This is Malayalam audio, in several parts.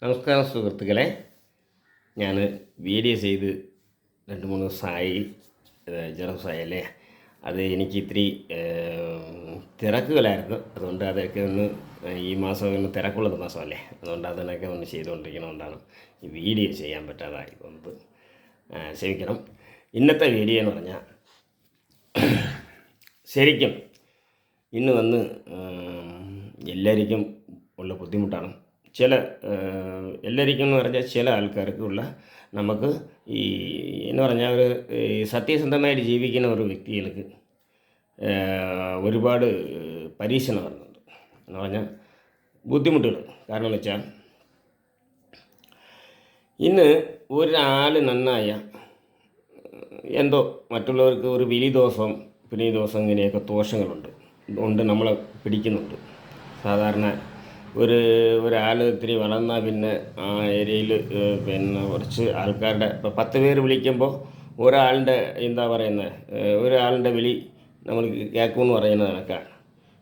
നമസ്കാരം സുഹൃത്തുക്കളെ. ഞാൻ വീഡിയോ ചെയ്ത് 2-3 ദിവസമായി. ദിവസമായി അല്ലേ. അത് എനിക്ക് ഇത്തിരി തിരക്കുകളായിരുന്നു. അതുകൊണ്ട് അതൊക്കെ ഒന്ന് ഈ മാസം ഒന്ന് തിരക്കുള്ള മാസമല്ലേ, അതുകൊണ്ട് അതിനൊക്കെ ഒന്ന് ചെയ്തുകൊണ്ടിരിക്കുന്നതുകൊണ്ടാണ് ഈ വീഡിയോ ചെയ്യാൻ പറ്റാതായി പോകുന്നത്. ക്ഷമിക്കണം. ഇന്നത്തെ വീഡിയോ എന്ന് പറഞ്ഞാൽ ശരിക്കും ഇന്ന് വന്ന് എല്ലാവർക്കും ഉള്ള ബുദ്ധിമുട്ടാണ്. എല്ലാവർക്കും എന്ന് പറഞ്ഞാൽ ചില ആൾക്കാർക്കുള്ള നമുക്ക് ഈ എന്ന് പറഞ്ഞാൽ ഒരു സത്യസന്ധമായിട്ട് ജീവിക്കുന്ന ഒരു വ്യക്തികൾക്ക് ഒരുപാട് പരീക്ഷണം വരുന്നുണ്ട് എന്ന് പറഞ്ഞാൽ ബുദ്ധിമുട്ടുകൾ. കാരണം എന്ന് വെച്ചാൽ ഇന്ന് ഒരാൾ നന്നായ എന്തോ മറ്റുള്ളവർക്ക് ഒരു വിളിദോഷം പിണിദോഷം ഇങ്ങനെയൊക്കെ ദോഷങ്ങളുണ്ട് നമ്മളെ പിടിക്കുന്നുണ്ട്. സാധാരണ ഒരാൾ ഇത്തിരി വളർന്നാൽ പിന്നെ ആ ഏരിയയിൽ പിന്നെ കുറച്ച് ആൾക്കാരുടെ ഇപ്പോൾ 10 പേര് വിളിക്കുമ്പോൾ ഒരാളുടെ എന്താ പറയുന്നത്, ഒരാളുടെ വിളി നമ്മൾ കേൾക്കുമെന്ന് പറയുന്നത് കണക്കാണ്.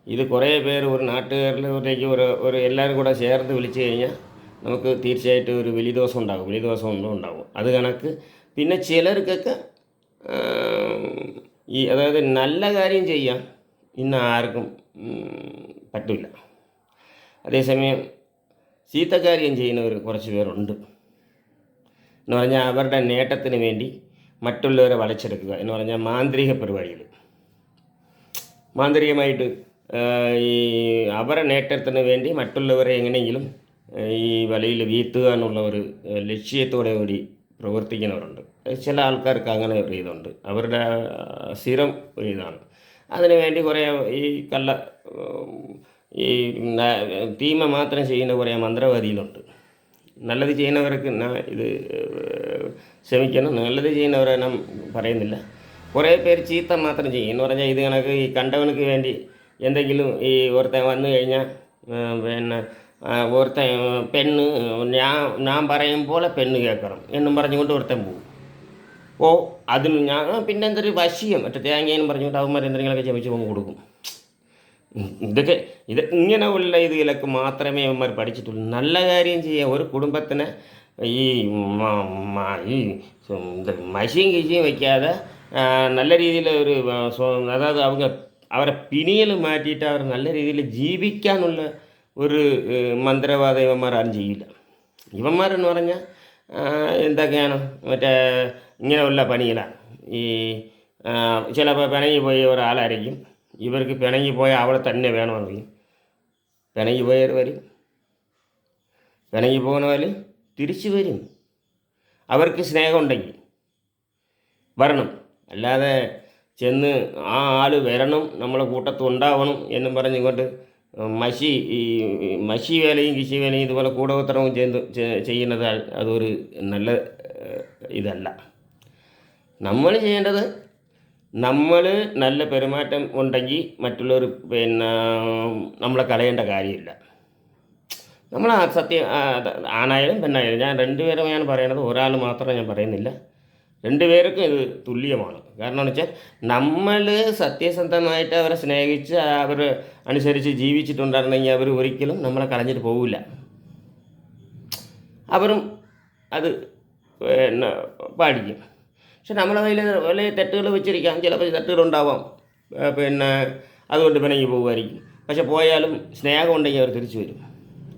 ഇത് കുറേ പേര് ഒരു നാട്ടുകാരിലേക്ക് ഒരു എല്ലാവരും കൂടെ ചേർത്ത് വിളിച്ചു കഴിഞ്ഞാൽ നമുക്ക് തീർച്ചയായിട്ടും ഒരു വിളിദോഷം ഉണ്ടാകും. അത് കണക്ക് പിന്നെ ചിലർക്കൊക്കെ അതായത് നല്ല കാര്യം ചെയ്യാൻ ഇന്ന് ആർക്കും പറ്റില്ല. അതേസമയം ചീത്തക്കാര്യം ചെയ്യുന്നവർ കുറച്ച് പേരുണ്ട്. എന്ന് പറഞ്ഞാൽ അവരുടെ നേട്ടത്തിന് വേണ്ടി മറ്റുള്ളവരെ വളച്ചെടുക്കുക എന്ന് പറഞ്ഞാൽ മാന്ത്രിക പരിപാടികൾ, മാന്ത്രികമായിട്ട് ഈ അവരുടെ നേട്ടത്തിന് വേണ്ടി മറ്റുള്ളവരെ എങ്ങനെയെങ്കിലും ഈ വലയിൽ വീഴ്ത്തുക എന്നുള്ള ഒരു ലക്ഷ്യത്തോടെ കൂടി പ്രവർത്തിക്കുന്നവരുണ്ട്. ചില ആൾക്കാർക്ക് അങ്ങനെ ഒരു ഇതുണ്ട്, അവരുടെ സ്ഥിരം ഒരു ഇതാണ്. അതിനുവേണ്ടി കുറേ ഈ ഈ തീമ മാത്രം ചെയ്യുന്ന കുറേ മന്ത്രവാദികളുണ്ട്. നല്ലത് ചെയ്യുന്നവർക്ക് ഇത് ക്ഷമിക്കണം, നല്ലത് ചെയ്യുന്നവരെ നാം പറയുന്നില്ല. കുറേ പേര് ചീത്ത മാത്രം ചെയ്യും എന്ന് പറഞ്ഞാൽ ഇത് കണക്ക് ഈ കണ്ടവനക്ക് വേണ്ടി എന്തെങ്കിലും ഈ ഒരുത്തൻ വന്നു കഴിഞ്ഞാൽ പിന്നെ ഒരുത്തൻ പെണ്ണ് ഞാൻ പറയും പോലെ പെണ്ണ് കേൾക്കണം എന്നും പറഞ്ഞുകൊണ്ട് ഒരുത്തൻ പോകും. അതിന് ഞാൻ പിന്നെ എന്തൊരു വശിയം മറ്റേ തേങ്ങയെന്നും പറഞ്ഞുകൊണ്ട് അവന്മാർ എന്തെങ്കിലുമൊക്കെ ചമച്ച് പോകുമ്പോൾ കൊടുക്കും. ഇത് ഇങ്ങനെയുള്ള ഇതിലൊക്കെ മാത്രമേ അവന്മാർ പഠിച്ചിട്ടുള്ളൂ. നല്ല കാര്യം ചെയ്യുക, ഒരു കുടുംബത്തിന് ഈ മഷിയും കിശിയും വയ്ക്കാതെ നല്ല രീതിയിൽ ഒരു അതായത് അവരെ പിണിയിൽ മാറ്റിയിട്ട് അവർ നല്ല രീതിയിൽ ജീവിക്കാനുള്ള ഒരു മന്ത്രവാദ ഇവന്മാരും ചെയ്യില്ല. ഇവന്മാരെന്ന് പറഞ്ഞാൽ എന്തൊക്കെയാണ് മറ്റേ ഇങ്ങനെയുള്ള പണികളാണ്. ഈ ചിലപ്പോൾ പിണങ്ങി പോയി ഒരാളായിരിക്കും, ഇവർക്ക് പിണങ്ങി പോയാൽ അവളെ തന്നെ വേണമെന്ന് പിണങ്ങി പോയവർ വരും, പിണങ്ങി പോകുന്നവർ തിരിച്ചു വരും. അവർക്ക് സ്നേഹമുണ്ടെങ്കിൽ വരണം, അല്ലാതെ ചെന്ന് ആ ആൾ വരണം നമ്മളെ കൂട്ടത്ത് ഉണ്ടാവണം എന്നും പറഞ്ഞുകൊണ്ട് മഷി വേലയും കിശി വേലയും ഇതുപോലെ കൂടോത്രവും ചെയ്യുന്നത് അതൊരു നല്ല ഇതല്ല. നമ്മൾ ചെയ്യേണ്ടത്, നമ്മൾ നല്ല പെരുമാറ്റം ഉണ്ടെങ്കിൽ മറ്റുള്ളവർ പിന്നെ നമ്മളെ കളയേണ്ട കാര്യമില്ല. നമ്മൾ സത്യം ആണായാലും പെണ്ണായാലും, ഞാൻ 2 പേരും ഞാൻ പറയണത്, ഒരാൾ മാത്രം ഞാൻ പറയുന്നില്ല, 2 പേർക്കും ഇത് തുല്യമാണ്. കാരണം എന്ന് വെച്ചാൽ നമ്മൾ സത്യസന്ധമായിട്ട് അവരെ സ്നേഹിച്ച് അവർ അനുസരിച്ച് ജീവിച്ചിട്ടുണ്ടായിരുന്നെങ്കിൽ അവർ ഒരിക്കലും നമ്മളെ കളഞ്ഞിട്ട് പോവില്ല. അവരും അത് പിന്നെ പാടിക്കും. പക്ഷെ നമ്മളെ കയ്യിൽ വലിയ തെറ്റുകൾ വെച്ചിരിക്കാം, ചിലപ്പോൾ തെറ്റുകളുണ്ടാവാം, പിന്നെ അതുകൊണ്ട് പിണങ്ങി പോകുമായിരിക്കും. പക്ഷെ പോയാലും സ്നേഹം ഉണ്ടെങ്കിൽ അവർ തിരിച്ചു വരും.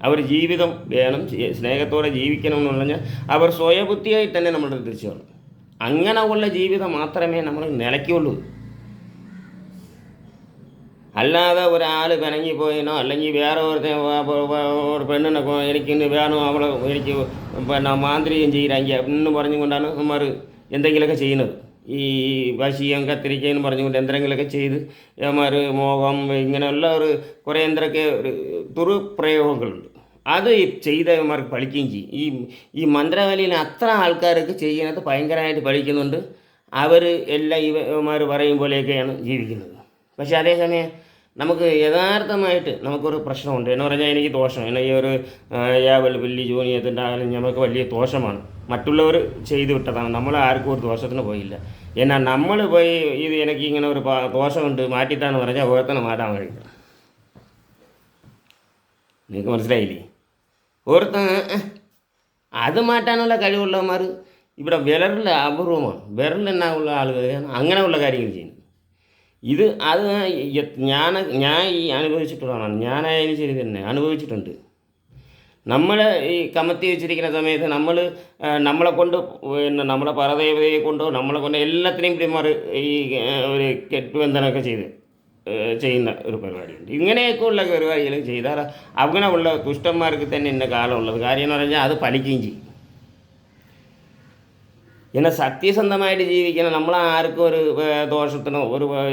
അവർ ജീവിതം വേണം, സ്നേഹത്തോടെ ജീവിക്കണം എന്ന് പറഞ്ഞാൽ അവർ സ്വയബുദ്ധിയായി തന്നെ നമ്മളുടെ തിരിച്ചു വരണം. അങ്ങനെ ഉള്ള ജീവിതം മാത്രമേ നമ്മൾ നിലയ്ക്കുള്ളൂ. അല്ലാതെ ഒരാൾ പിണങ്ങി പോയിനോ അല്ലെങ്കിൽ വേറെ ഒരു പെണ്ണിനെ എനിക്കിന്ന് വേണോ അവളെ എനിക്ക് പിന്നെ മാന്ത്രികം ചെയ്യില്ലെങ്കിൽ എന്ന് പറഞ്ഞുകൊണ്ടാണ് നമ്മൾ എന്തെങ്കിലുമൊക്കെ ചെയ്യുന്നത്. ഈ വശിയും കത്തിരിക്കയെന്ന് പറഞ്ഞുകൊണ്ട് എന്തെങ്കിലുമൊക്കെ ചെയ്ത് അവന്മാർ മോഹം ഇങ്ങനെയുള്ള കുറേ എന്തൊക്കെ ഒരു ദുർപ്രയോഗങ്ങളുണ്ട്. അത് ചെയ്തവന്മാർക്ക് പഠിക്കുകയും ചെയ്യും. ഈ മന്ത്രവാലിയിൽ അത്ര ആൾക്കാർക്ക് ചെയ്യുന്നത് ഭയങ്കരമായിട്ട് പഠിക്കുന്നുണ്ട്. അവർ എല്ലാം ഇവന്മാർ പറയും പോലെയൊക്കെയാണ് ജീവിക്കുന്നത്. പക്ഷേ അതേസമയം നമുക്ക് യഥാർത്ഥമായിട്ട് നമുക്കൊരു പ്രശ്നമുണ്ട് എന്ന് പറഞ്ഞാൽ എനിക്ക് ദോഷം, എനിക്ക് ഒരു വലിയ ജോലിയത്തിൻ്റെ ആയാലും നമുക്ക് വലിയ ദോഷമാണ്. മറ്റുള്ളവർ ചെയ്തു വിട്ടതാണ്, നമ്മൾ ആർക്കും ഒരു ദോഷത്തിന് പോയില്ല. എന്നാൽ നമ്മൾ പോയി ഇത് എനിക്ക് ഇങ്ങനെ ഒരു ദോഷമുണ്ട് മാറ്റിത്താന്ന് പറഞ്ഞാൽ ഓരോരുത്തനെ മാറ്റാൻ കഴിയില്ല. നിങ്ങൾക്ക് മനസ്സിലായില്ലേ? ഓരോരുത്തൻ അത് മാറ്റാനുള്ള കഴിവുള്ളവന്മാർ ഇവിടെ വിരലിൽ അപൂർവമാണ്. വിരലെണ്ണ ഉള്ള ആളുകൾ അങ്ങനെയുള്ള കാര്യങ്ങൾ ചെയ്യുന്നു. ഇത് അത് ഞാൻ ഈ അനുഭവിച്ചിട്ടുള്ളതാണ്. ഞാനായാലും ശരി തന്നെ അനുഭവിച്ചിട്ടുണ്ട്. നമ്മൾ ഈ കമത്തി വെച്ചിരിക്കുന്ന സമയത്ത് നമ്മളെ കൊണ്ട് പിന്നെ നമ്മുടെ പരദേവതയെ കൊണ്ടോ നമ്മളെ കൊണ്ട് എല്ലാത്തിനെയും പിന്മാർ ഈ ഒരു കെട്ടുബന്ധനമൊക്കെ ചെയ്യുന്ന ഒരു പരിപാടിയുണ്ട്. ഇങ്ങനെയൊക്കെ ഉള്ള പരിപാടികൾ ചെയ്താൽ അങ്ങനെയുള്ള ദുഷ്ടന്മാർക്ക് തന്നെ ഇന്ന കാലമുള്ളത്. കാര്യം എന്ന് പറഞ്ഞാൽ അത് ഫലിക്കുകയും ചെയ്യും. ഇങ്ങനെ സത്യസന്ധമായിട്ട് ജീവിക്കണം. നമ്മളാർക്കും ഒരു ദോഷത്തിനോ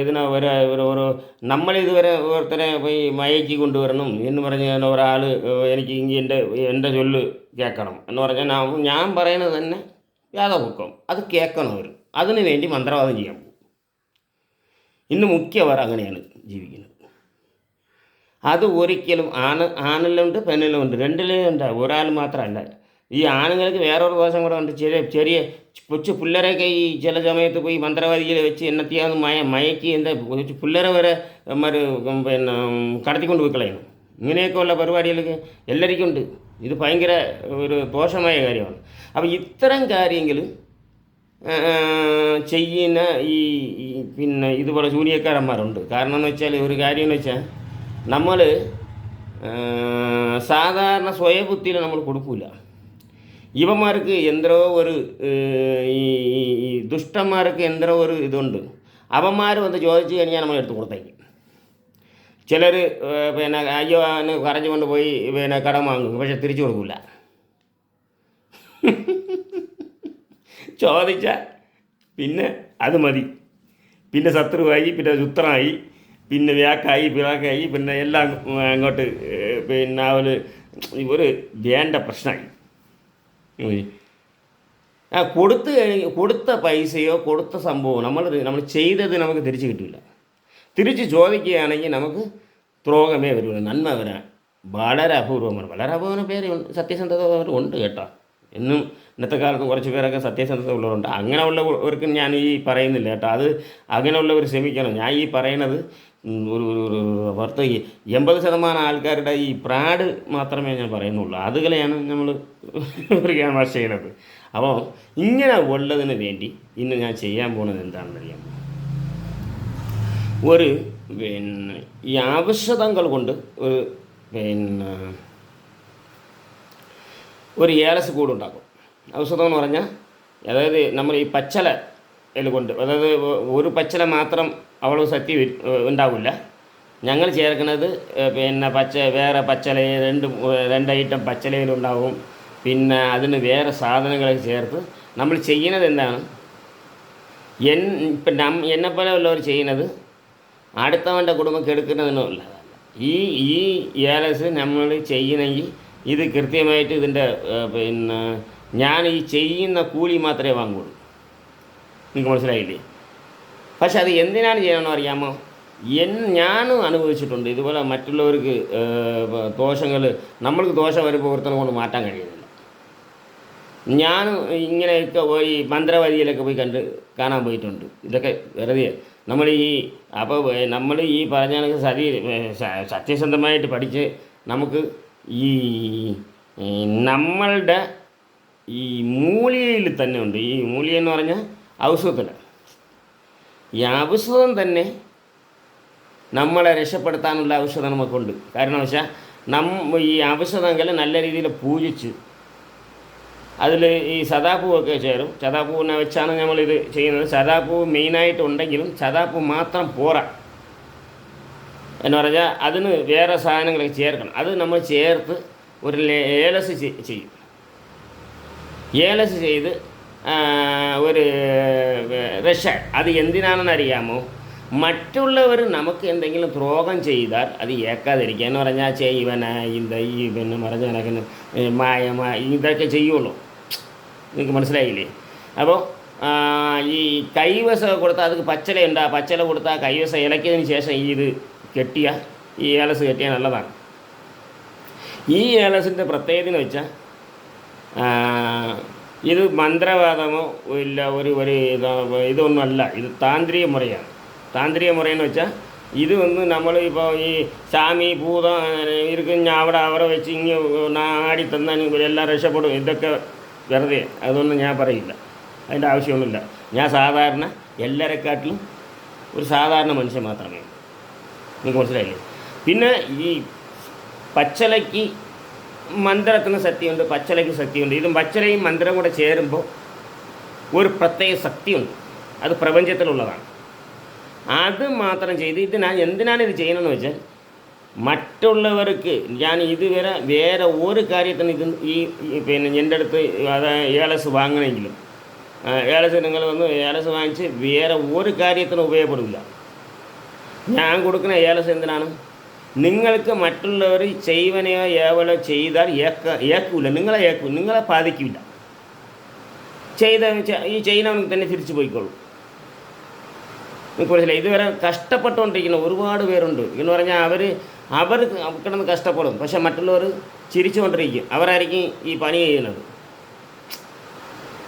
ഇതിനോ ഒരു നമ്മളിതുവരെ ഓരോരുത്തരെ പോയി മയക്കി കൊണ്ടുവരണം എന്ന് പറഞ്ഞ് ഒരാൾ എനിക്ക് എൻ്റെ ചൊല്ല് കേൾക്കണം എന്ന് പറഞ്ഞാൽ ഞാൻ പറയുന്നത് തന്നെ യാഥാർത്ഥ്യം അത് കേൾക്കണം. അവർ അതിനു വേണ്ടി മന്ത്രവാദം ചെയ്യാൻ പോകും. ഇന്ന് മുഖ്യവർ അങ്ങനെയാണ് ജീവിക്കുന്നത്. അത് ഒരിക്കലും ആണിലുണ്ട് പെണ്ണിലുണ്ട്, രണ്ടിലും ഉണ്ട്. ഒരാൾ മാത്രമല്ല. ഈ ആണുങ്ങൾക്ക് വേറൊരു ദോഷം കൂടെ ഉണ്ട്. ചെറിയ കൊച്ചു പിള്ളേരൊക്കെ ഈ ചില സമയത്ത് പോയി മന്ത്രവാദികളെ വെച്ച് എണ്ണത്തിയാന്ന് മയക്കി പിള്ളേരെ വരെ പിന്നെ കടത്തിക്കൊണ്ട് പോയി കളയണം. ഇങ്ങനെയൊക്കെയുള്ള പരിപാടികളൊക്കെ എല്ലാവർക്കും ഉണ്ട്. ഇത് ഭയങ്കര ഒരു ദോഷമായ കാര്യമാണ്. അപ്പോൾ ഇത്തരം കാര്യങ്ങൾ ചെയ്യുന്ന ഈ പിന്നെ ഇതുപോലെ ശൂനിയക്കാരന്മാരുണ്ട്. കാരണം എന്ന് വെച്ചാൽ ഒരു കാര്യം എന്ന് വെച്ചാൽ നമ്മൾ സാധാരണ സ്വയബുദ്ധിയിൽ നമ്മൾ കൊടുക്കില്ല. ഇവന്മാർക്ക് എന്തോ ഒരു ഈ ദുഷ്ടന്മാർക്ക് എന്തോ ഒരു ഇതുണ്ട്. അവന്മാർ വന്ന് ചോദിച്ചു കഴിഞ്ഞാൽ നമ്മൾ എടുത്ത് കൊടുത്തേക്കും. ചിലർ പിന്നെ അയ്യോ കരഞ്ഞുകൊണ്ട് പോയി പിന്നെ കടം വാങ്ങും, പക്ഷെ തിരിച്ചു കൊടുക്കില്ല. ചോദിച്ചാൽ പിന്നെ അത് മതി. പിന്നെ ശത്രുവായി, പിന്നെ ശുത്രനായി, പിന്നെ വ്യാക്കായി, പിറാക്കായി, പിന്നെ എല്ലാം അങ്ങോട്ട് പിന്നെ ഒരു വേണ്ട പ്രശ്നമായി. കൊടുത്ത പൈസയോ കൊടുത്ത സംഭവമോ നമ്മൾ ചെയ്തത് നമുക്ക് തിരിച്ച് കിട്ടില്ല. തിരിച്ച് ചോദിക്കുകയാണെങ്കിൽ നമുക്ക് ദ്രോഹമേ വരുള്ളൂ, നന്മ വരാൻ വളരെ അപൂർവമാണ്. വളരെ അപൂർവം പേര് സത്യസന്ധത ഉണ്ട് കേട്ടോ. എന്നും ഇന്നത്തെ കാലത്ത് കുറച്ച് പേരൊക്കെ സത്യസന്ധത ഉള്ളവരുണ്ട്. അങ്ങനെയുള്ളവർക്ക് ഞാൻ ഈ പറയുന്നില്ല കേട്ടോ. അത് അങ്ങനെയുള്ളവർ ശ്രമിക്കണം. ഞാൻ ഈ പറയുന്നത് ഒരു 80% ആൾക്കാരുടെ ഈ പ്രാഡ് മാത്രമേ ഞാൻ പറയുന്നുള്ളൂ. അതുകളെയാണ് നമ്മൾ ക്യാൻവാസ് ചെയ്യുന്നത്. അപ്പോൾ ഇങ്ങനെ ഉള്ളതിന് വേണ്ടി ഇന്ന് ഞാൻ ചെയ്യാൻ പോകുന്നത് എന്താണെന്ന് അറിയാം. ഒരു പിന്നെ ഈ ഔഷധങ്ങൾ കൊണ്ട് പിന്നെ ഒരു ഏലസ് കൂടുണ്ടാക്കും. ഔഷധം എന്ന് പറഞ്ഞാൽ അതായത് നമ്മൾ ഈ പച്ചല കൊണ്ട്, അതായത് ഒരു പച്ചല മാത്രം സത്യം ഉണ്ടാവില്ല. ഞങ്ങൾ ചേർക്കുന്നത് പിന്നെ വേറെ പച്ചല രണ്ട് ഐറ്റം പച്ചലയിലുണ്ടാവും. പിന്നെ അതിന് വേറെ സാധനങ്ങളൊക്കെ ചേർത്ത് നമ്മൾ ചെയ്യുന്നത് എന്താണ്, ഇപ്പം എന്നെപ്പോലെ ഉള്ളവർ ചെയ്യുന്നത് അടുത്തവൻ്റെ കുടുംബം കെടുക്കുന്നതിനുള്ള ഈ ഏലസ് നമ്മൾ ചെയ്യണമെങ്കിൽ ഇത് കൃത്യമായിട്ട് ഇതിൻ്റെ പിന്നെ ഞാൻ ഈ ചെയ്യുന്ന കൂലി മാത്രമേ വാങ്ങുള്ളൂ. നിങ്ങൾക്ക് മനസ്സിലായില്ലേ? പക്ഷെ അത് എന്തിനാണ് ചെയ്യണമെന്ന് അറിയാമോ? ഞാനും അനുഭവിച്ചിട്ടുണ്ട് ഇതുപോലെ. മറ്റുള്ളവർക്ക് ദോഷങ്ങൾ നമ്മൾക്ക് ദോഷം വരുമ്പോൾ ഒരുത്തനെ കൊണ്ട് മാറ്റാൻ കഴിയുന്നില്ല. ഞാനും ഇങ്ങനെയൊക്കെ പോയി മന്ത്രവാദിയിലൊക്കെ പോയി കാണാൻ പോയിട്ടുണ്ട്. ഇതൊക്കെ വെറുതെ നമ്മൾ ഈ പറഞ്ഞ സത്യസന്ധമായിട്ട് പഠിച്ച് നമുക്ക് ഈ നമ്മളുടെ ഈ മൂലികയിൽ തന്നെ ഉണ്ട്. ഈ മൂലിക എന്ന് പറഞ്ഞാൽ ഔഷധത്തിൽ, ഈ ഔഷധം തന്നെ നമ്മളെ രക്ഷപ്പെടുത്താനുള്ള ഔഷധം നമുക്കുണ്ട്. കാരണം വെച്ചാൽ ഈ ഔഷധങ്ങൾ നല്ല രീതിയിൽ പൂജിച്ച് അതിൽ ഈ സദാപ്പൂവൊക്കെ ചേരും. സദാപ്പൂവിനെ വെച്ചാണ് നമ്മളിത് ചെയ്യുന്നത്. സദാപ്പൂ മെയിനായിട്ടുണ്ടെങ്കിലും സദാപ്പൂ മാത്രം പോരാ എന്ന് പറഞ്ഞാൽ അതിന് വേറെ സാധനങ്ങളൊക്കെ ചേർക്കണം. അത് നമ്മൾ ചേർത്ത് ഒരു ഏലസ് ചെയ്യും. ഏലസ് ചെയ്ത് ഒരു രക്ഷ. അത് എന്തിനാണെന്ന് അറിയാമോ? മറ്റുള്ളവർ നമുക്ക് എന്തെങ്കിലും ദ്രോഹം ചെയ്താൽ അത് ഏക്കാതിരിക്കുക എന്ന് പറഞ്ഞാൽ ഈ പിന്നെ പറഞ്ഞ കണക്കിന് ഇതൊക്കെ ചെയ്യുള്ളൂ. നിങ്ങൾക്ക് മനസ്സിലായില്ലേ? അപ്പോൾ ഈ കൈവശം കൊടുത്താൽ അത് പച്ചല പച്ചല കൊടുത്താൽ കൈവശം ഇലക്കിയതിന് ശേഷം ഇത് ഈ ഏലസ് കെട്ടിയാൽ നല്ലതാണ്. ഈ ഏലസിൻ്റെ പ്രത്യേകത എന്ന് വെച്ചാൽ ഇത് മന്ത്രവാദമോ ഇല്ല, ഒരു ഇതൊന്നുമല്ല. ഇത് താന്ത്രിക മുറയാണ്. താന്ത്രിക മുറയെന്ന് വെച്ചാൽ ഇത് നമ്മളിപ്പോൾ ഈ സ്വാമി ഭൂതം ഇരിക്കുന്ന അവിടെ അവരെ വെച്ച് ഇങ്ങനെ ആടി തന്നാൽ ഇവരെല്ലാം രക്ഷപ്പെടും. ഇതൊക്കെ വെറുതെ അതൊന്നും ഞാൻ പറയില്ല, അതിൻ്റെ ആവശ്യമൊന്നുമില്ല. ഞാൻ സാധാരണ എല്ലാവരെക്കാട്ടിലും ഒരു സാധാരണ മനുഷ്യൻ മാത്രമേ ഉള്ളൂ. നിങ്ങൾക്ക് മനസ്സിലായില്ലേ? പിന്നെ ഈ പച്ചലയ്ക്ക് മന്ത്രത്തിന് ശക്തിയുണ്ട്, പച്ചലയ്ക്ക് ശക്തിയുണ്ട്. ഇതും പച്ചലയും മന്ത്രം കൂടെ ചേരുമ്പോൾ ഒരു പ്രത്യേക ശക്തിയുണ്ട്, അത് പ്രപഞ്ചത്തിലുള്ളതാണ്. അത് മാത്രം ചെയ്ത് എന്തിനാണ് ഇത് ചെയ്യുന്നതെന്ന് വെച്ചാൽ, മറ്റുള്ളവർക്ക് ഞാൻ ഇതുവരെ വേറെ ഒരു കാര്യത്തിന് പിന്നെ എൻ്റെ അടുത്ത് അത് ഏലസ് വാങ്ങണമെങ്കിലും ഏലസ് നിങ്ങൾ വന്ന് ഏലസ് വാങ്ങിച്ച് വേറെ ഒരു കാര്യത്തിന് ഉപയോഗപ്പെടില്ല. ഞാൻ കൊടുക്കുന്ന ഏലസ് എന്തിനാണ്? നിങ്ങൾക്ക് മറ്റുള്ളവർ ചെയ്വനെയോ ഏവലോ ചെയ്താൽ ഏക്കൂല, നിങ്ങളെ ബാധിക്കില്ല. ഈ ചെയ്യുന്നവർക്ക് തന്നെ തിരിച്ചു പോയിക്കോളൂ. നിങ്ങൾക്ക് മനസ്സിലായി? ഇതുവരെ കഷ്ടപ്പെട്ടുകൊണ്ടിരിക്കുന്ന ഒരുപാട് പേരുണ്ട് എന്ന് പറഞ്ഞാൽ അവർ കിടന്ന് കഷ്ടപ്പെടും, പക്ഷെ മറ്റുള്ളവർ ചിരിച്ചുകൊണ്ടിരിക്കും. അവരായിരിക്കും ഈ പണി ചെയ്യുന്നത്.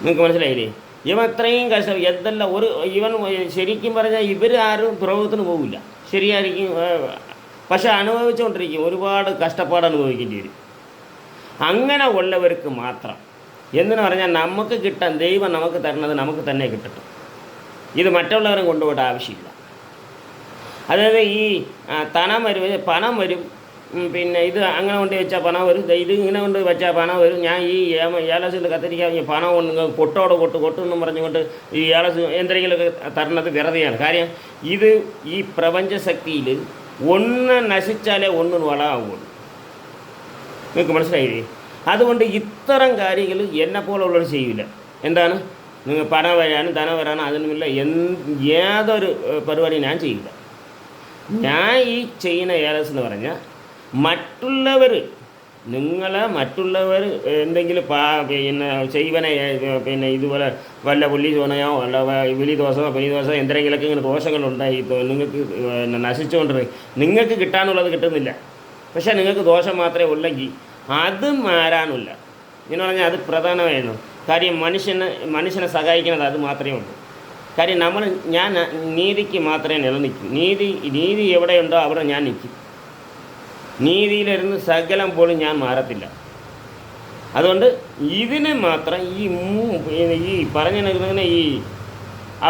നിങ്ങൾക്ക് മനസ്സിലായില്ലേ? ഇവൻ അത്രയും കഷ്ടം എന്തെല്ലാം ഇവൻ ശരിക്കും പറഞ്ഞാൽ ഇവർ ആരും പുറകത്തിന് പോകില്ല, ശരിയായിരിക്കും, പക്ഷെ അനുഭവിച്ചുകൊണ്ടിരിക്കും, ഒരുപാട് കഷ്ടപ്പാട് അനുഭവിക്കേണ്ടി വരും. അങ്ങനെ ഉള്ളവർക്ക് മാത്രം എന്തിനു പറഞ്ഞാൽ നമുക്ക് കിട്ടാൻ ദൈവം നമുക്ക് തരുന്നത് നമുക്ക് തന്നെ കിട്ടട്ടെ. ഇത് മറ്റുള്ളവരും കൊണ്ടുപോയിട്ട് ആവശ്യമില്ല. അതായത് ഈ പണം വരും, പിന്നെ ഇത് അങ്ങനെ കൊണ്ട് വെച്ചാൽ പണം വരും, ഇത് ഇങ്ങനെ കൊണ്ട് വെച്ചാൽ പണം വരും. ഞാൻ ഈ ഏലസിൻ്റെ കത്തിരിക്കാൻ പണം കൊണ്ട് കൊട്ടെന്നും പറഞ്ഞുകൊണ്ട് ഈ ഏലസ് എന്തെങ്കിലുമൊക്കെ തരുന്നത് വെറുതെയാണ്. കാര്യം ഇത് ഈ പ്രപഞ്ചശക്തിയിൽ ഒന്ന് നശിച്ചാലേ ഒന്നും വളമാവുള്ളൂ. നിങ്ങൾക്ക് മനസ്സിലായില്ലേ? അതുകൊണ്ട് ഇത്തരം കാര്യങ്ങൾ എന്നെപ്പോലുള്ളവർ ചെയ്യില്ല. എന്താണ്? നിങ്ങൾ പണം വരാനും ധനം വരാനും അതിനുമില്ല യാതൊരു പരിപാടി ഞാൻ ചെയ്യില്ല. ഞാൻ ഈ ചെയ്യുന്ന ഏലസ് എന്ന് പറഞ്ഞാൽ മറ്റുള്ളവർ എന്തെങ്കിലും പിന്നെ ചെയ്വനെ പിന്നെ ഇതുപോലെ വല്ല പുള്ളി ചോനയോ വല്ല വെളിദോഷമോ എന്തെങ്കിലുമൊക്കെ ഇങ്ങനെ ദോഷങ്ങളുണ്ടായി നിങ്ങൾക്ക് നശിച്ചുകൊണ്ടിരിക്കും, നിങ്ങൾക്ക് കിട്ടാനുള്ളത് കിട്ടുന്നില്ല, പക്ഷേ നിങ്ങൾക്ക് ദോഷം മാത്രമേ ഉള്ളെങ്കിൽ അത് മാറാനില്ല എന്ന് പറഞ്ഞാൽ അത് പ്രധാനമായിരുന്നു. കാര്യം മനുഷ്യനെ സഹായിക്കുന്നത് അത് മാത്രമേ ഉള്ളൂ. കാര്യം ഞാൻ നീതിക്ക് മാത്രമേ നിലനിൽക്കൂ. നീതി എവിടെയുണ്ടോ അവിടെ ഞാൻ നിൽക്കും. നീതിയിലിരുന്ന് സകലം പോലും ഞാൻ മാറത്തില്ല. അതുകൊണ്ട് ഇതിനെ മാത്രം ഈ പറഞ്ഞിരിക്കുന്ന ഈ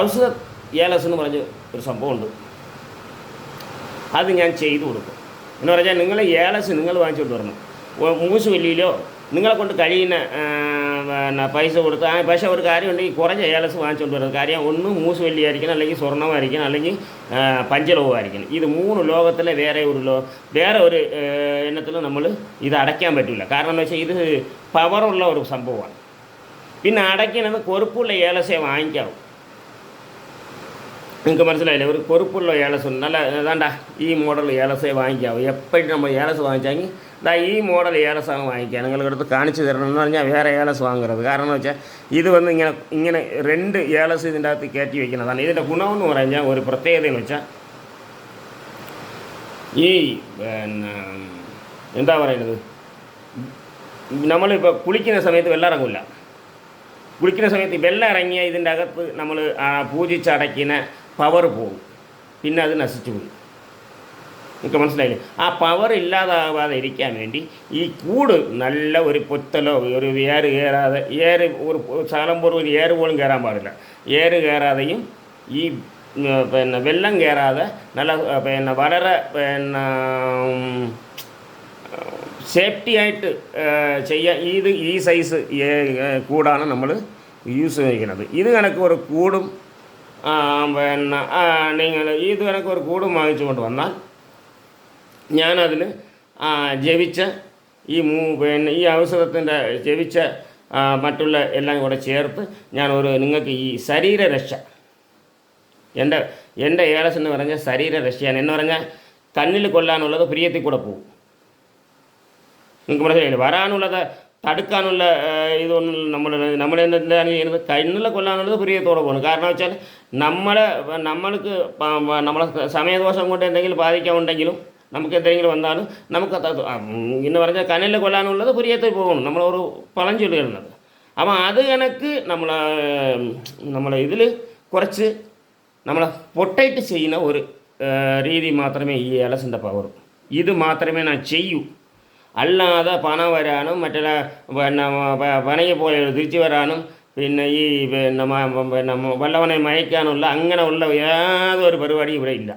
ഔഷധ ഏലസ് എന്ന് പറഞ്ഞ ഒരു സംഭവമുണ്ട്, അത് ഞാൻ ചെയ്തു കൊടുക്കും. എന്ന് പറഞ്ഞാൽ നിങ്ങൾ ഏലസ് നിങ്ങൾ വാങ്ങിച്ചുകൊണ്ട് വരണം. മൂസ് വലിയിലോ നിങ്ങളെ കൊണ്ട് കഴിയുന്ന പൈസ കൊടുത്ത് പക്ഷേ ഒരു കാര്യമുണ്ട്, ഈ കുറഞ്ഞ ഏലസ് വാങ്ങിച്ചുകൊണ്ട് വരുന്നത്. കാര്യം ഒന്ന് മൂസ് വെള്ളിയായിരിക്കണം, അല്ലെങ്കിൽ സ്വർണ്ണമായിരിക്കണം, അല്ലെങ്കിൽ പഞ്ചലോകമായിരിക്കണം. ഇത് മൂന്ന് ലോകത്തിലെ വേറെ ഒരു എണ്ണത്തിലും നമ്മൾ ഇത് അടയ്ക്കാൻ പറ്റില്ല. കാരണം എന്ന് വെച്ചാൽ ഇത് പവറുള്ള ഒരു സംഭവമാണ്. പിന്നെ അടയ്ക്കണമെന്ന് കൊറുപ്പുള്ള ഏലസേ വാങ്ങിക്കാവും. നിങ്ങൾക്ക് മനസ്സിലായില്ലേ? ഒരു കൊറുപ്പുള്ള ഏലസ് നല്ല ഏതാണ്ട ഈ മോഡൽ ഏലസേ വാങ്ങിക്കാവും. എപ്പോഴും നമ്മൾ ഏലസ് വാങ്ങിച്ചെങ്കിൽ ഈ മോഡൽ ഏലസാണ് വാങ്ങിക്കുക. നിങ്ങളെടുത്ത് കാണിച്ചു തരണം എന്ന് പറഞ്ഞാൽ വേറെ ഏലസ് വാങ്ങരുത്. കാരണം എന്ന് വെച്ചാൽ ഇത് വന്ന് ഇങ്ങനെ 2 ഏലസ് ഇതിൻ്റെ അകത്ത് കയറ്റി വയ്ക്കുന്നതാണ്. ഇതിൻ്റെ ഗുണമെന്ന് പറഞ്ഞാൽ ഒരു പ്രത്യേകതയെന്ന് വെച്ചാൽ ഈ പിന്നെ എന്താ പറയുന്നത്, നമ്മളിപ്പോൾ കുളിക്കുന്ന സമയത്ത് വെള്ളം ഇറങ്ങില്ല. കുളിക്കുന്ന സമയത്ത് വെള്ളം ഇറങ്ങിയ ഇതിൻ്റെ അകത്ത് നമ്മൾ പൂജിച്ചടയ്ക്കുന്ന പവർ പോകും, പിന്നെ അത് നശിച്ചു പോയി. നിങ്ങൾക്ക് മനസ്സിലായില്ലേ? ആ പവർ ഇല്ലാതാവാതെ ഇരിക്കാൻ വേണ്ടി ഈ കൂട് നല്ല ഒരു പൊത്തലോ ഒരു ഏറ് കയറാതെ ഒരു സ്ഥലം പോലും ഒരു ഏറ് പോലും കയറാൻ പാടില്ല. ഏറ് കയറാതെയും ഈ പിന്നെ വെള്ളം കയറാതെ നല്ല വളരെ സേഫ്റ്റി ആയിട്ട് ചെയ്യാൻ ഈ സൈസ് കൂടാണ് നമ്മൾ യൂസ് ചെയ്യുന്നത്. ഇത് കണക്ക് ഒരു കൂടും നിങ്ങൾ ഇത് കണക്ക് ഒരു കൂടും വാങ്ങിച്ചു കൊണ്ട് വന്നാൽ ഞാനതിന് ജപിച്ച ഈ ഔഷധത്തിൻ്റെ ജപിച്ച മറ്റുള്ള എല്ലാം കൂടെ ചേർത്ത് നിങ്ങൾക്ക് ഈ ശരീരരക്ഷ എൻ്റെ ഏലസ് എന്ന് പറഞ്ഞാൽ ശരീരരക്ഷയാണ്. എന്ന് പറഞ്ഞാൽ കണ്ണിൽ കൊല്ലാനുള്ളത് പ്രിയത്തിൽ കൂടെ പോകും. നിങ്ങൾക്ക് മനസ്സിലായില്ലേ? വരാനുള്ളത് തടുക്കാനുള്ള ഇതൊന്നും നമ്മളെന്താണ് ചെയ്യുന്നത്? കണ്ണിൽ കൊല്ലാനുള്ളത് പ്രിയത്തോടെ പോകണം. കാരണം വെച്ചാൽ നമ്മൾക്ക് നമ്മളെ സമയദോഷം കൊണ്ട് എന്തെങ്കിലും ബാധിക്കാനുണ്ടെങ്കിലും നമുക്ക് എന്തെങ്കിലും വന്നാലും നമുക്ക് എന്ന് പറഞ്ഞാൽ കണ്ണിൽ കൊല്ലാനുള്ളത് പ്രിയത്തിൽ പോകണം. നമ്മളൊരു പഴഞ്ചൊല്ലി വരുന്നത്. അപ്പം അത് കണക്ക് നമ്മൾ ഇതിൽ കുറച്ച് നമ്മളെ പൊട്ടയിട്ട് ചെയ്യുന്ന ഒരു രീതി മാത്രമേ ഈ ഏലസിൻ്റെ പവർ. ഇത് മാത്രമേ ഞാൻ ചെയ്യൂ. അല്ലാതെ പണം വരാനും മറ്റുള്ള പിന്നെ പണയെ പോലെ തിരിച്ചു വരാനും പിന്നെ ഈ പിന്നെ വല്ലവനെ മയക്കാനുള്ള അങ്ങനെയുള്ള യാതൊരു പരിപാടിയും ഇവിടെ ഇല്ല.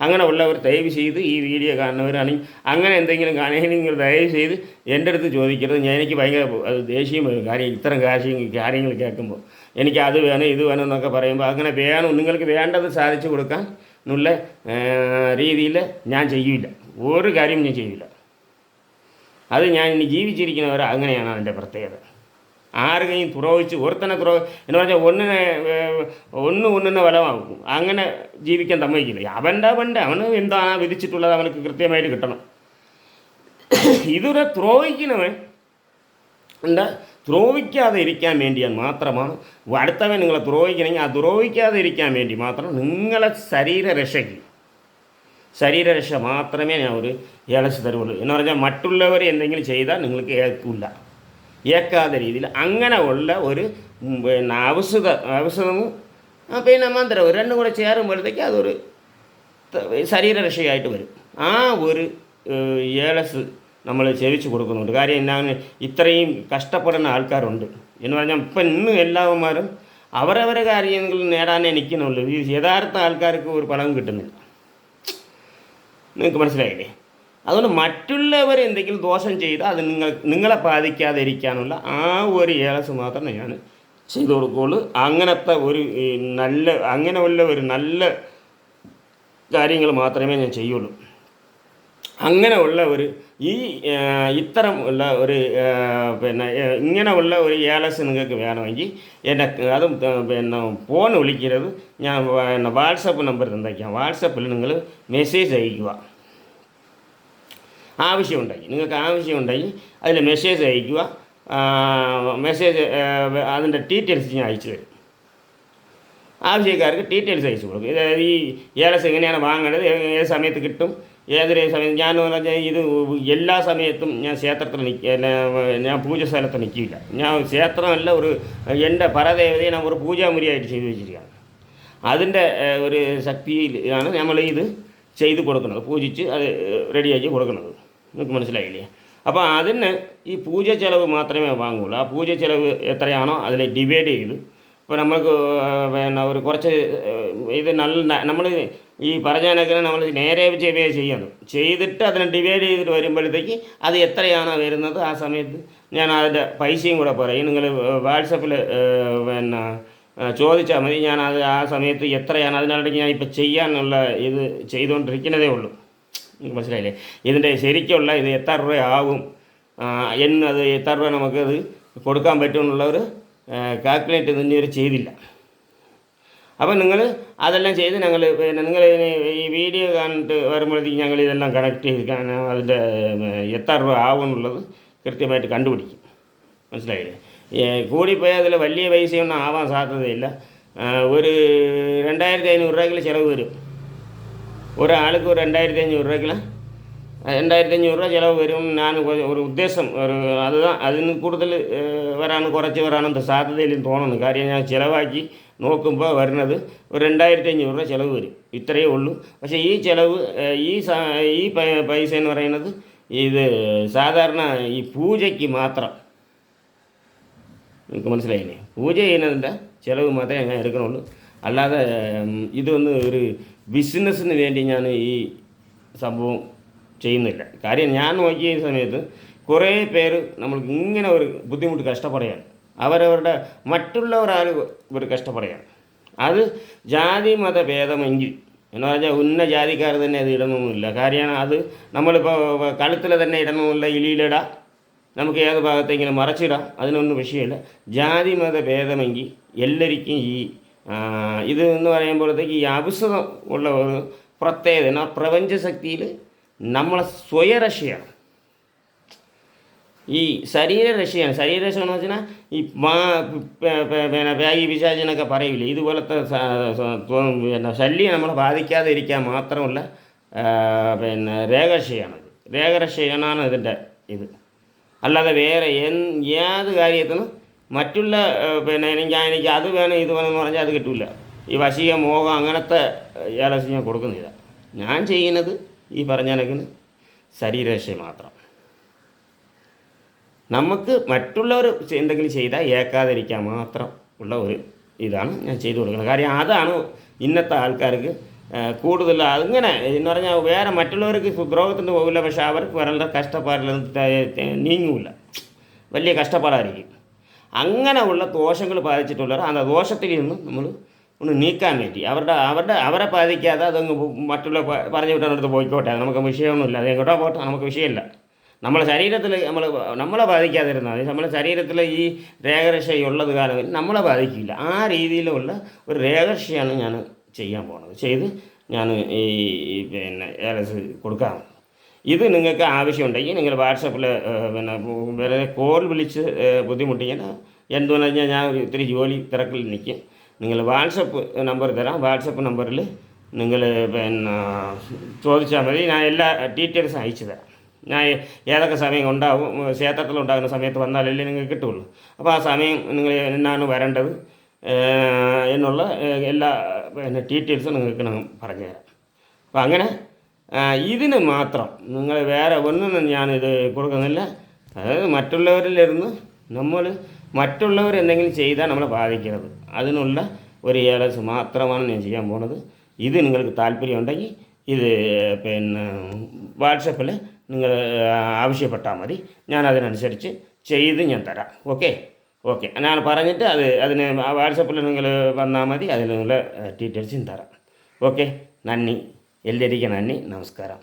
അങ്ങനെ ഉള്ളവർ ദയവ് ചെയ്ത് ഈ വീഡിയോ കാണുന്നവരാണെങ്കിൽ അങ്ങനെ എന്തെങ്കിലും കാണുകയാണെങ്കിൽ നിങ്ങൾ ദയവ് ചെയ്ത് എൻ്റെ അടുത്ത് ചോദിക്കരുത്. എനിക്ക് ഭയങ്കര ദേഷ്യം വരും. കാര്യം ഇത്തരം കാര്യങ്ങൾ കേൾക്കുമ്പോൾ എനിക്ക് അത് വേണം ഇത് വേണം എന്നൊക്കെ പറയുമ്പോൾ അങ്ങനെ വേണം നിങ്ങൾക്ക് വേണ്ടത് സാധിച്ചു കൊടുക്കാൻ എന്നുള്ള രീതിയിൽ ഞാൻ ചെയ്യില്ല. ഒരു കാര്യം ഞാൻ ചെയ്യില്ല. അത് ഞാൻ ഇനി ജീവിച്ചിരിക്കുന്നവർ അങ്ങനെയാണ് അതിൻ്റെ പ്രത്യേകത. ആരുകയും തുറവിച്ച് ഒരുത്തനെ എന്ന് പറഞ്ഞാൽ ഒന്നിനെ ബലമാകും. അങ്ങനെ ജീവിക്കാൻ സമ്മതിക്കില്ല. അവന് എന്താണ് വിധിച്ചിട്ടുള്ളത് അവനക്ക് കൃത്യമായിട്ട് കിട്ടണം. ഇതൊരു ദ്രോഹിക്കുന്നവൻ ദ്രോഹിക്കാതെ ഇരിക്കാൻ വേണ്ടിയാൽ മാത്രമാണ് അടുത്തവൻ നിങ്ങളെ ദ്രോഹിക്കണമെങ്കിൽ ആ ദ്രോഹിക്കാതെ ഇരിക്കാൻ വേണ്ടി മാത്രം നിങ്ങളെ ശരീരരക്ഷ മാത്രമേ ഞാൻ ഒരു ഏലസ് തരുള്ളൂ. എന്ന് പറഞ്ഞാൽ മറ്റുള്ളവർ എന്തെങ്കിലും ചെയ്താൽ നിങ്ങൾക്ക് ഏക്കാത്ത രീതിയിൽ അങ്ങനെ ഉള്ള ഒരു പിന്നെ ഔഷധവും പിന്നെ മന്ത്രവും രണ്ടും കൂടെ ചേരുമ്പോഴത്തേക്ക് അതൊരു ശരീരരക്ഷയായിട്ട് വരും. ആ ഒരു ഏലസ് നമ്മൾ സേവിച്ച് കൊടുക്കുന്നുണ്ട്. കാര്യം എന്നാണ് ഇത്രയും കഷ്ടപ്പെടുന്ന ആൾക്കാരുണ്ട് എന്ന് പറഞ്ഞാൽ ഇപ്പം ഇന്ന് എല്ലാവന്മാരും അവരവരെ കാര്യങ്ങൾ നേടാനേ നിൽക്കുന്നുള്ളൂ. ഈ യഥാർത്ഥ ആൾക്കാർക്ക് ഒരു പണവും കിട്ടുന്നില്ല. നിങ്ങൾക്ക് മനസ്സിലായില്ലേ? അതുകൊണ്ട് മറ്റുള്ളവർ എന്തെങ്കിലും ദോഷം ചെയ്താൽ അത് നിങ്ങളെ ബാധിക്കാതിരിക്കാനുള്ള ആ ഒരു ഏലസ് മാത്രമേ ഞാൻ ചെയ്തു കൊടുക്കുകയുള്ളൂ. അങ്ങനത്തെ അങ്ങനെയുള്ള ഒരു നല്ല കാര്യങ്ങൾ മാത്രമേ ഞാൻ ചെയ്യുള്ളൂ. അങ്ങനെ ഉള്ള ഒരു ഇത്തരം ഉള്ള ഒരു പിന്നെ ഇങ്ങനെയുള്ള ഒരു ഏലസ് നിങ്ങൾക്ക് വേണമെങ്കിൽ എന്നെ അതും പിന്നെ ഫോൺ വിളിക്കരുത്. ഞാൻ പിന്നെ വാട്സപ്പ് നമ്പർ തന്നേക്കാം. വാട്സപ്പിൽ നിങ്ങൾ മെസ്സേജ് അയയ്ക്കുക. നിങ്ങൾക്ക് ആവശ്യമുണ്ടെങ്കിൽ അതിൽ മെസ്സേജ് അയയ്ക്കുക. അതിൻ്റെ ഡീറ്റെയിൽസ് ഞാൻ അയച്ചു തരും. ആവശ്യക്കാർക്ക് ഡീറ്റെയിൽസ് അയച്ചു കൊടുക്കും. ഈ ഏലസ് എങ്ങനെയാണ് വാങ്ങേണ്ടത്, ഏത് സമയത്ത് കിട്ടും, ഏതൊരു സമയത്ത് ഞാൻ പറഞ്ഞാൽ ഇത് എല്ലാ സമയത്തും ഞാൻ ക്ഷേത്രത്തിൽ ഞാൻ പൂജ സ്ഥലത്ത് നിൽക്കില്ല. ഞാൻ ക്ഷേത്രമല്ല എൻ്റെ പരദേവതയെ ഞാൻ ഒരു പൂജാമുറിയായിട്ട് ചെയ്തു വെച്ചിരിക്കുകയാണ്. അതിൻ്റെ ഒരു ശക്തിയിലാണ് നമ്മൾ ഇത് ചെയ്ത് കൊടുക്കുന്നത്, പൂജിച്ച് അത് റെഡിയാക്കി കൊടുക്കുന്നത്. നിങ്ങൾക്ക് മനസ്സിലായില്ലേ? അപ്പോൾ അതിന് ഈ പൂജ ചിലവ് മാത്രമേ വാങ്ങുള്ളൂ. ആ പൂജ ചിലവ് എത്രയാണോ അതിൽ ഡിവൈഡ് ചെയ്ത് ഇപ്പോൾ നമുക്ക് പിന്നെ ഒരു കുറച്ച് ഇത് നമ്മൾ ഈ പറഞ്ഞതിനൊക്കെ നമ്മൾ നേരെ ചെയ്തിട്ട് അതിനെ ഡിവൈഡ് ചെയ്തിട്ട് വരുമ്പോഴത്തേക്ക് അത് എത്രയാണോ വരുന്നത് ആ സമയത്ത് ഞാൻ അതിൻ്റെ പൈസയും കൂടെ പറയും. നിങ്ങൾ വാട്സപ്പിൽ പിന്നെ ചോദിച്ചാൽ മതി. ഞാൻ അത് ആ സമയത്ത് എത്രയാണ് അതിനിടയ്ക്ക് ഞാൻ ഇപ്പോൾ ചെയ്യാനുള്ള ഇത് ചെയ്തുകൊണ്ടിരിക്കുന്നതേ ഉള്ളൂ. നിങ്ങൾക്ക് മനസ്സിലായില്ലേ? ഇതിൻ്റെ ശരിക്കുള്ള ഇത് എത്ര രൂപയാവും എന്നത് എത്ര രൂപ നമുക്കത് കൊടുക്കാൻ പറ്റുമെന്നുള്ളവർ കാൽക്കുലേറ്റ് ഇതിൻ്റെ ചെയ്തില്ല. അപ്പം നിങ്ങൾ അതെല്ലാം ചെയ്ത് പിന്നെ നിങ്ങൾ ഈ വീഡിയോ കണ്ടിട്ട് വരുമ്പോഴത്തേക്ക് ഞങ്ങൾ ഇതെല്ലാം കണക്ട് ചെയ്ത് അതിൻ്റെ എത്ര രൂപ ആവും എന്നുള്ളത് കൃത്യമായിട്ട് കണ്ടുപിടിക്കും. മനസ്സിലായില്ലേ? കൂടിപ്പോയാൽ അതിൽ വലിയ പൈസയൊന്നും ആവാൻ സാധ്യതയില്ല. ഒരു 2500 രൂപയ്ക്കുള്ള ചിലവ് വരും. ഒരാൾക്ക് ഒരു 2500 രൂപയ്ക്കുള്ള 2500 രൂപ ചിലവ് വരും. ഞാൻ ഒരു ഉദ്ദേശം അതിന് കൂടുതൽ കുറച്ച് വരാനും സാധ്യതയിലും തോന്നുന്നു. കാര്യം ഞാൻ ചിലവാക്കി നോക്കുമ്പോൾ വരുന്നത് ഒരു 2500 രൂപ ചിലവ് വരും. ഇത്രയേ ഉള്ളൂ. പക്ഷേ ഈ ചിലവ് ഈ പൈസ എന്ന് പറയുന്നത് ഇത് സാധാരണ ഈ പൂജയ്ക്ക് മാത്രം. നിങ്ങൾക്ക് മനസ്സിലായില്ലേ? പൂജ ചെയ്യുന്നതിൻ്റെ ചിലവ് മാത്രമേ ഞാൻ എടുക്കണുള്ളൂ. അല്ലാതെ ഇതൊന്ന് ഒരു ബിസിനസ്സിന് വേണ്ടി ഞാൻ ഈ സംഭവം ചെയ്യുന്നില്ല. കാര്യം ഞാൻ നോക്കിയ സമയത്ത് കുറേ പേര് നമ്മൾക്ക് ഇങ്ങനെ ഒരു ബുദ്ധിമുട്ട് കഷ്ടപ്പെടുകയാണ്. അവരവരുടെ മറ്റുള്ളവരാണ് ഒരു കഷ്ടപ്പെടുകയാണ്. അത് ജാതി മത ഭേദമെങ്കിൽ എന്ന് പറഞ്ഞാൽ ഉന്ന ജാതിക്കാർ തന്നെ അത് ഇടണമെന്നില്ല. കാര്യമാണ് അത് നമ്മളിപ്പോൾ കഴുത്തിൽ തന്നെ ഇടണമെന്നില്ല, ഇലിയിലിടാം, നമുക്ക് ഏത് ഭാഗത്തെങ്കിലും മറച്ചിടാം, അതിനൊന്നും വിഷയമില്ല. ജാതി മത ഭേദമെങ്കിൽ എല്ലാവർക്കും ഇത് എന്ന് പറയുമ്പോഴത്തേക്ക് ഈ ഔഷധം ഉള്ള ഒരു പ്രത്യേകത പ്രപഞ്ചശക്തിയിൽ നമ്മളെ സ്വയരക്ഷയാണ്, ഈ ശരീരരക്ഷയാണ്. ശരീരരക്ഷ എന്ന് വെച്ചാൽ ഈ പിന്നെ വ്യാഗി പിശാചിനൊക്കെ പറയില്ലേ, ഇതുപോലത്തെ പിന്നെ ശല്യം നമ്മളെ ബാധിക്കാതെ ഇരിക്കാൻ മാത്രമുള്ള പിന്നെ രേഖരക്ഷയാണത്. രേഖരക്ഷയാണ് ഇതിൻ്റെ ഇത്. അല്ലാതെ വേറെ ഏത് കാര്യത്തിനും മറ്റുള്ള പിന്നെ എനിക്ക് അത് വേണം ഇത് വേണമെന്ന് പറഞ്ഞാൽ അത് കിട്ടില്ല. ഈ വശീക മോഹം അങ്ങനത്തെ ഏലസ് ഞാൻ കൊടുക്കുന്നില്ല. ഞാൻ ചെയ്യുന്നത് ഈ പറഞ്ഞ കണക്കിന് ശരീരരക്ഷ മാത്രം. നമുക്ക് മറ്റുള്ളവർ എന്തെങ്കിലും ചെയ്താൽ ഏക്കാതിരിക്കാൻ മാത്രം ഉള്ള ഒരു ഇതാണ് ഞാൻ ചെയ്തു കൊടുക്കുന്നത്. കാര്യം അതാണ് ഇന്നത്തെ ആൾക്കാർക്ക് കൂടുതൽ അങ്ങനെ എന്ന് പറഞ്ഞാൽ വേറെ മറ്റുള്ളവർക്ക് ദ്രോഹത്തിന് പോകില്ല, പക്ഷേ അവർക്ക് വളരെ കഷ്ടപ്പാടിലൊന്നും നീങ്ങില്ല, വലിയ കഷ്ടപ്പാടായിരിക്കും. അങ്ങനെ ഉള്ള ദോഷങ്ങൾ ബാധിച്ചിട്ടുള്ളവർ ആ ദോഷത്തിൽ നിന്ന് നമ്മൾ ഒന്ന് നീക്കാൻ വേണ്ടി അവരെ ബാധിക്കാതെ അതങ്ങ് മറ്റുള്ള പറഞ്ഞു വിട്ടടുത്ത് പോയിക്കോട്ടെ, നമുക്ക് വിഷയമൊന്നുമില്ല, അത് എങ്ങോട്ടോ പോട്ടെ, നമുക്ക് വിഷയമില്ല. നമ്മളെ ശരീരത്തിൽ നമ്മളെ ബാധിക്കാതിരുന്നാൽ നമ്മുടെ ശരീരത്തിൽ ഈ രേഖരക്ഷയുള്ളത് കാലം നമ്മളെ ബാധിക്കില്ല. ആ രീതിയിലുള്ള ഒരു രേഖരക്ഷയാണ് ഞാൻ ചെയ്യാൻ പോകുന്നത്. ചെയ്ത് ഞാൻ ഈ ഏലസ് കൊടുക്കാം. ഇത് നിങ്ങൾക്ക് ആവശ്യമുണ്ടെങ്കിൽ നിങ്ങൾ വാട്സപ്പിൽ വേറെ കോൾ വിളിച്ച് ബുദ്ധിമുട്ടിങ്ങനെ എന്തുകൊണ്ടെന്ന് കഴിഞ്ഞാൽ ഞാൻ ഇത്തിരി ജോലി തിരക്കിൽ നിൽക്കും. നിങ്ങൾ വാട്സപ്പ് നമ്പർ തരാം. വാട്സപ്പ് നമ്പറിൽ നിങ്ങൾ ചോദിച്ചാൽ മതി. ഞാൻ എല്ലാ ഡീറ്റെയിൽസും അയച്ചു തരാം. ഞാൻ ഏതൊക്കെ സമയം ഉണ്ടാവും, ക്ഷേത്രത്തിലുണ്ടാകുന്ന സമയത്ത് വന്നാലല്ലേ നിങ്ങൾക്ക് കിട്ടുള്ളൂ. അപ്പോൾ ആ സമയം നിങ്ങൾ എന്നാണ് വരേണ്ടത് എന്നുള്ള എല്ലാ ഡീറ്റെയിൽസും നിങ്ങൾക്ക് ഞാൻ പറഞ്ഞുതരാം. അപ്പോൾ അങ്ങനെ ഇതിന് മാത്രം നിങ്ങൾ വേറെ ഒന്നും ഞാനിത് കൊടുക്കുന്നില്ല. അതായത് മറ്റുള്ളവരിലിരുന്ന് മറ്റുള്ളവർ എന്തെങ്കിലും ചെയ്താൽ നമ്മളെ ബാധിക്കരുത്, അതിനുള്ള ഒരു ഏലസ് മാത്രമാണ് ഞാൻ ചെയ്യാൻ പോകുന്നത്. ഇത് നിങ്ങൾക്ക് താല്പര്യമുണ്ടെങ്കിൽ ഇത് വാട്സപ്പിൽ നിങ്ങൾ ആവശ്യപ്പെട്ടാൽ മതി, ഞാൻ അതിനനുസരിച്ച് ചെയ്ത് ഞാൻ തരാം. ഓക്കെ ഞാൻ പറഞ്ഞിട്ട് അതിന് വാട്സപ്പിൽ നിങ്ങൾ വന്നാൽ മതി, അതിനുള്ള ഡീറ്റെയിൽസും തരാം. ഓക്കെ, നന്ദി, എല്ലാവർക്കും നന്ദി, നമസ്കാരം.